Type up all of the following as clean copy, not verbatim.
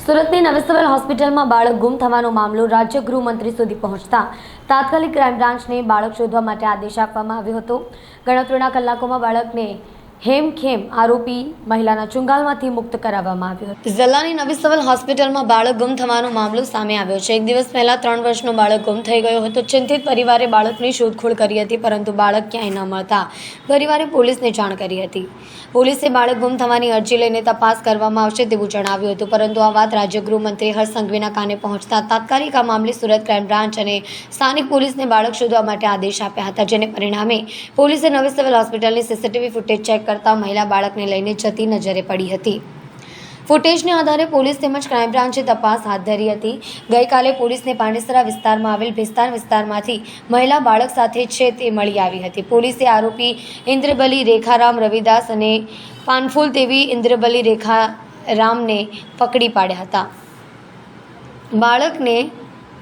સુરતની નવી સિવિલ હોસ્પિટલમાં બાળક ગુમ થવાનો મામલો રાજ્ય ગૃહમંત્રી સુધી પહોંચતા તાત્કાલિક ક્રાઇમ બ્રાન્ચને બાળક શોધવા માટે આદેશ આપવામાં આવ્યો હતો। ગણતરીના કલાકોમાં બાળકને હેમખેમ આરોપી મહિલાના ચુંગાલમાંથી મુક્ત કરાવવામાં આવ્યો હતો। ઝલ્લાની નવી સિવિલ હોસ્પિટલમાં બાળક ગુમ થવાનો મામલો સામે આવ્યો છે। એક દિવસ પહેલા 3 વર્ષનો બાળક ગુમ થઈ ગયો હતો। ચિંતિત પરિવારે બાળકની શોધખોળ કરી હતી, પરંતુ બાળક ક્યાંય ન મળતા પરિવારે પોલીસને જાણ કરી હતી। પોલીસે બાળક ગુમ થવાની અરજી લઈને તપાસ કરવામાં આવશે તેવું જણાવ્યું હતું, પરંતુ આ વાત રાજ્ય ગૃહમંત્રી હર્ષ સંઘવીના કાને પહોંચતા તાત્કાલિક આ મામલે સુરત ક્રાઇમ બ્રાન્ચ અને સ્થાનિક પોલીસને બાળક શોધવા માટે આદેશ આપ્યા હતા, જેને પરિણામે પોલીસે નવી સિવિલ હોસ્પિટલની સીસીટીવી ફૂટેજ ચેક કરતા મહિલા બાળકને લઈને જતી નજરે પડી હતી। ફૂટેજને આધારે પોલીસ તેમજ ક્રાઇમ બ્રાન્ચે તપાસ હાથ ધરી હતી। ગઈકાલે પોલીસને પાંડેસરા વિસ્તારમાં આવેલ ભેસ્તાન વિસ્તારમાંથી મહિલા બાળક સાથે છે તે મળી આવી હતી। પોલીસે આરોપી ઇન્દ્રબલી રેખારામ રવિદાસ અને પાનફૂલ દેવી ઇન્દ્રબલી રેખારામને પકડી પાડ્યા હતા। બાળકને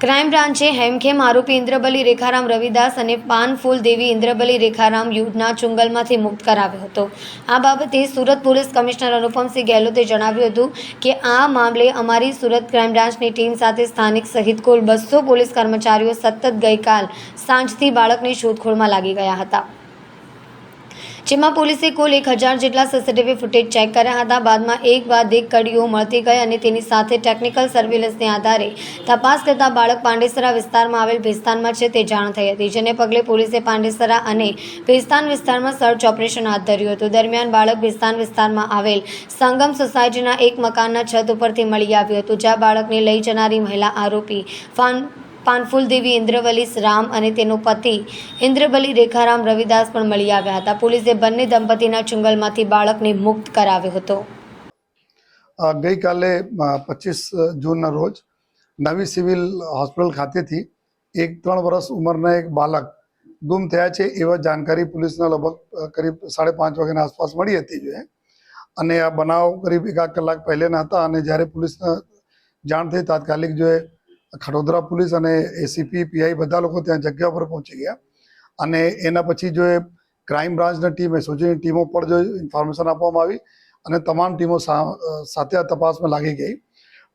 ક્રાઇમ બ્રાન્ચે હેમખેમ આરોપી ઇન્દ્રબલી રેખારામ રવિદાસ અને પાનફૂલ દેવી ઇન્દ્રબલી રેખારામ યુદ્ધના ચુંગલમાંથી મુક્ત કરાવ્યો હતો। આ બાબતે સુરત પોલીસ કમિશનર અનુપમસિંહ ગેહલોતે જણાવ્યું હતું કે આ મામલે અમારી સુરત ક્રાઇમ બ્રાન્ચની ટીમ સાથે સ્થાનિક સહિત કુલ 200 પોલીસ કર્મચારીઓ સતત ગઈકાલ સાંજથી બાળકની શોધખોળમાં લાગી ગયા હતા, જેમાં પોલીસે કુલ 1000 જેટલા સીસીટીવી ફૂટેજ ચેક કર્યા હતા। બાદમાં એક બાદ એક કડીઓ મળતી ગઈ અને તેની સાથે ટેકનિકલ સર્વેલન્સને આધારે તપાસ કરતા બાળક પાંડેસરા વિસ્તારમાં આવેલ ભેસ્તાનમાં છે તે જાણ થઈ હતી, જેને પગલે પોલીસે પાંડેસરા અને ભેસ્તાન વિસ્તારમાં સર્ચ ઓપરેશન હાથ ધર્યું હતું। દરમિયાન બાળક ભેસ્તાન વિસ્તારમાં આવેલ સંગમ સોસાયટીના એક મકાનના છત ઉપરથી મળી આવ્યું હતું, જ્યાં બાળકને લઈ જનારી મહિલા આરોપી પાનફૂલ દેવી ઇન્દ્રબલી રામ અને તેનો પતિ ઇન્દ્રબલી રેખારામ રવિદાસ પણ મળી આવ્યા હતા। પોલીસે બંને દંપતીના ચુંગલમાંથી બાળકને મુક્ત કરાવ્યો હતો। ગઈકાલે 25 જૂનના રોજ નવી સિવિલ હોસ્પિટલ ખાતેથી એક 3 વર્ષ ઉંમરના એક બાળક ગુમ થયા છે એવા જાણકારી પોલીસને લગભગ કરીબ 5:30 વાગ્યાના આસપાસ મળી હતી અને આ બનાવ કરીબ 1 કલાક પહેલાના હતા। અને જ્યારે પોલીસને જાણ થઈ તાત્કાલિક ખડોદરા પોલીસ અને એસીપી પીઆઈ બધા લોકો ત્યાં જગ્યા પર પહોંચી ગયા અને એના પછી ક્રાઇમ બ્રાન્ચની ટીમ એસઓજીની ટીમો પર ઇન્ફોર્મેશન આપવામાં આવી અને તમામ ટીમો સાથે આ તપાસમાં લાગી ગઈ।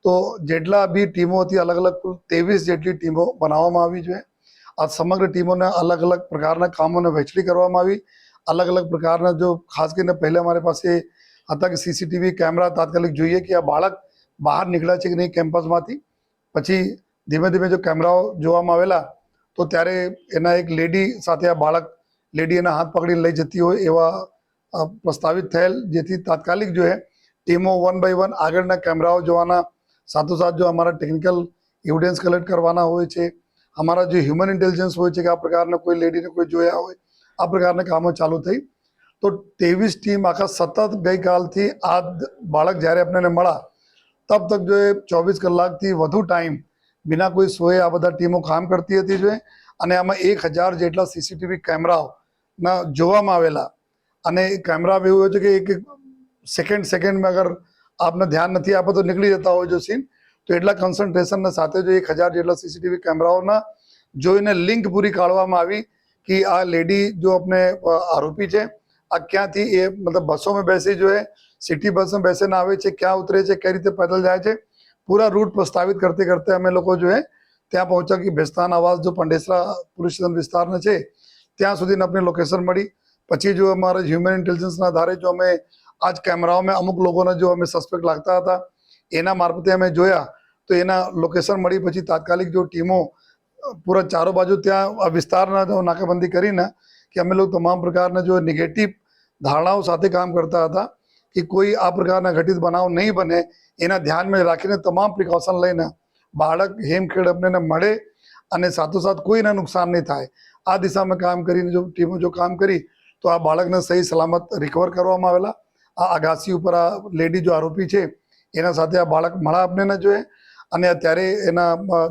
તો જેટલા બી ટીમો હતી અલગ અલગ કુલ 23 જેટલી ટીમો બનાવવામાં આવી છે। આ સમગ્ર ટીમોને અલગ અલગ પ્રકારના કામોને વહેંચણી કરવામાં આવી। અલગ અલગ પ્રકારના ખાસ કરીને પહેલાં મારી પાસે હતા કે સીસીટીવી કેમેરા તાત્કાલિક જોઈએ કે આ બાળક બહાર નીકળ્યા છે કે નહીં કેમ્પસમાંથી। પછી ધીમે ધીમે કેમેરાઓ જોવામાં આવેલા તો ત્યારે એના એક લેડી સાથે આ બાળક લેડી એના હાથ પકડીને લઈ જતી હોય એવા પ્રસ્તાવિત થયેલ, જેથી તાત્કાલિક ટીમો 1 by 1 આગળના કેમેરાઓ જોવાના, સાથોસાથ અમારા ટેકનિકલ એવિડન્સ કલેક્ટ કરવાના હોય છે, અમારા હ્યુમન ઇન્ટેલિજન્સ હોય છે કે આ પ્રકારના કોઈ લેડીને કોઈ જોયા હોય, આ પ્રકારના કામો ચાલુ થઈ। તો 23 ટીમ આખા સતત ગઈકાલથી આ બાળક જ્યારે આપણને મળ્યા તબ તક 24 કલાકથી વધુ ટાઈમ બિના કોઈ સોએ આ બધા ટીમો કામ કરતી હતી અને આમાં 1000 જેટલા સીસીટીવી કેમેરાઓના જોવામાં આવેલા। અને કેમેરા એવું હોય છે કે એક સેકન્ડમાં અગર આપને ધ્યાન નથી આપો તો નીકળી જતા હોય સીન, તો એટલા કન્સન્ટ્રેશનના સાથે 1000 જેટલા સીસીટીવી કેમેરાઓના જોઈને લિંક પૂરી કાઢવામાં આવી કે આ લેડી આપણે આરોપી છે, આ ક્યાંથી એ મતલબ બસોમાં બેસી સિટી બસમાં બેસીને આવે છે, ક્યાં ઉતરે છે, કઈ રીતે પેદલ જાય છે, પૂરા રૂટ પ્રસ્તાવિત કરતે કરતે અમે લોકો ત્યાં પહોંચ્યા કે ભેસ્તાન આવાસ પાંડેસરા પોલીસ સ્ટેશન વિસ્તારના છે ત્યાં સુધીને આપણે લોકેશન મળી। પછી અમારા હ્યુમન ઇન્ટેલિજન્સના આધારે અમે આજ કેમેરાઓમાં અમુક લોકોને અમે સસ્પેક્ટ લાગતા હતા એના મારફતે અમે જોયા તો એના લોકેશન મળી। પછી તાત્કાલિક ટીમો પૂરા ચારો બાજુ ત્યાં વિસ્તારના નાકાબંધી કરીને કે અમે લોકો તમામ પ્રકારના નેગેટિવ ધારણાઓ સાથે કામ કરતા હતા કે કોઈ આ પ્રકારના ઘટિત બનાવ નહીં બને એના ધ્યાનમાં રાખીને તમામ પ્રિકોશન લઈને બાળક હેમખેડ આપણને મળે અને સાથોસાથ કોઈને નુકસાન નહીં થાય આ દિશામાં કામ કરીને ટીમો કામ કરી તો આ બાળકને સહી સલામત રિકવર કરવામાં આવેલા। આ અગાસી ઉપર આ લેડી આરોપી છે એના સાથે આ બાળક મળા આપણને અને અત્યારે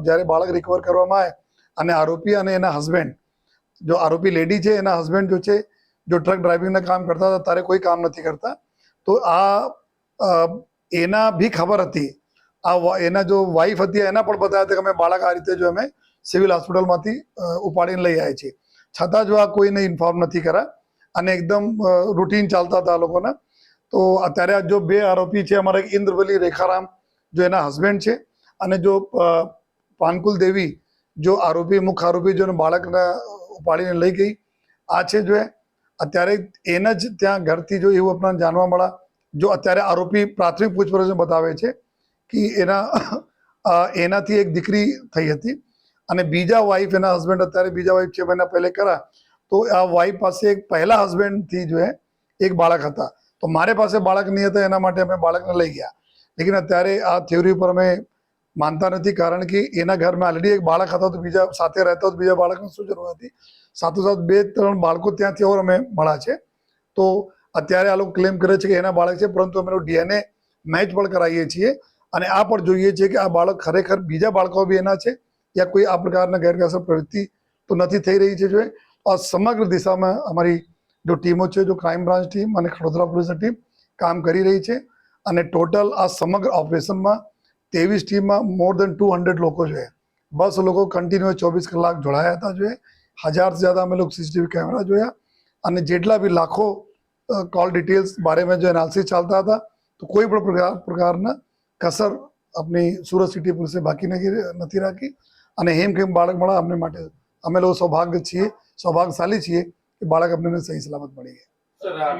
જ્યારે બાળક રિકવર કરવામાં આવે અને આરોપી અને એના હસબન્ડ આરોપી લેડી છે એના હસબન્ડ છે ટ્રક ડ્રાઇવિંગના કામ કરતા હતા ત્યારે કોઈ કામ નથી કરતા, તો આ એના બી ખબર હતી, આ એના વાઈફ હતી એના પણ બતાવ્યા હતા કે અમે બાળક આ રીતે અમે સિવિલ હોસ્પિટલમાંથી ઉપાડીને લઈ આવ્યા છીએ, છતાં આ કોઈને ઇન્ફોર્મ નથી કર્યા અને એકદમ રૂટીન ચાલતા હતા લોકોના। તો અત્યારે આ 2 આરોપી છે અમારા ઇન્દ્રબલી રેખારામ जो એના હસબન્ડ છે અને જો પાનકુલ દેવી જો આરોપી મુખ્ય આરોપી જો બાળકને ઉપાડીને લઈ ગઈ આ છે જો અત્યારે એના જ ત્યાં ઘરથી જો એવું આપણને જાણવા મળ્યા જો અત્યારે આરોપી પ્રાથમિક પૂછપરછ બતાવે છે કે એનાથી એક દીકરી થઈ હતી અને બીજા વાઈફ એના હસબન્ડ અત્યારે બીજા વાઈફ 6 મહિના પહેલે કરા તો આ વાઈફ પાસે એક પહેલા હસબન્ડથી જો એક બાળક હતા તો મારે પાસે બાળક નહીં હતા એના માટે અમે બાળકને લઈ ગયા લેકિન અત્યારે આ થિયોરી પર અમે માનતા નથી કારણ કે એના ઘરમાં ઓલરેડી એક બાળક હતા તો બીજા સાથે રહેતા તો બીજા બાળકની શું જરૂર હતી સાથોસાથ 2-3 બાળકો ત્યાંથી ઓર અમે મળ્યા છે તો અત્યારે આ લોકો ક્લેમ કરે છે કે એના બાળક છે પરંતુ અમે ડીએનએ મેચ પણ કરાવીએ છીએ અને આ પણ જોઈએ છીએ કે આ બાળક ખરેખર બીજા બાળકો બી એના છે યા કોઈ આ પ્રકારના ગેરકાયદેસર પ્રવૃત્તિ તો નથી થઈ રહી છે જો આ સમગ્ર દિશામાં અમારી जो टीमों છે जो क्राइम ब्रांच टीम અને ખડોદરા પોલીસની ટીમ કામ કરી રહી છે અને ટોટલ આ સમગ્ર ઓપરેશનમાં 23 ટીમમાં મોર દેન 200 લોકો जो है 10 લોકો કન્ટિન્યુઅસ 24 કલાક જોડાયા હતા जो है 1000 से ज़्यादा અમે લોકો સીસીટીવી કેમેરા જોયા અને જેટલા બી લાખો કોલ ડિટેલ્સ બારેમાં જો એનાલિસિસ ચાલતા હતા તો કોઈ પણ પ્રકારના કસર આપણી સુરત સિટી પોલીસે બાકી નથી રાખી અને હેમખેમ બાળક મળ્યા અમને માટે અમે લોકો સૌભાગ્યશાળી છીએ કે બાળક અમને સહી સલામત મળી ગયા.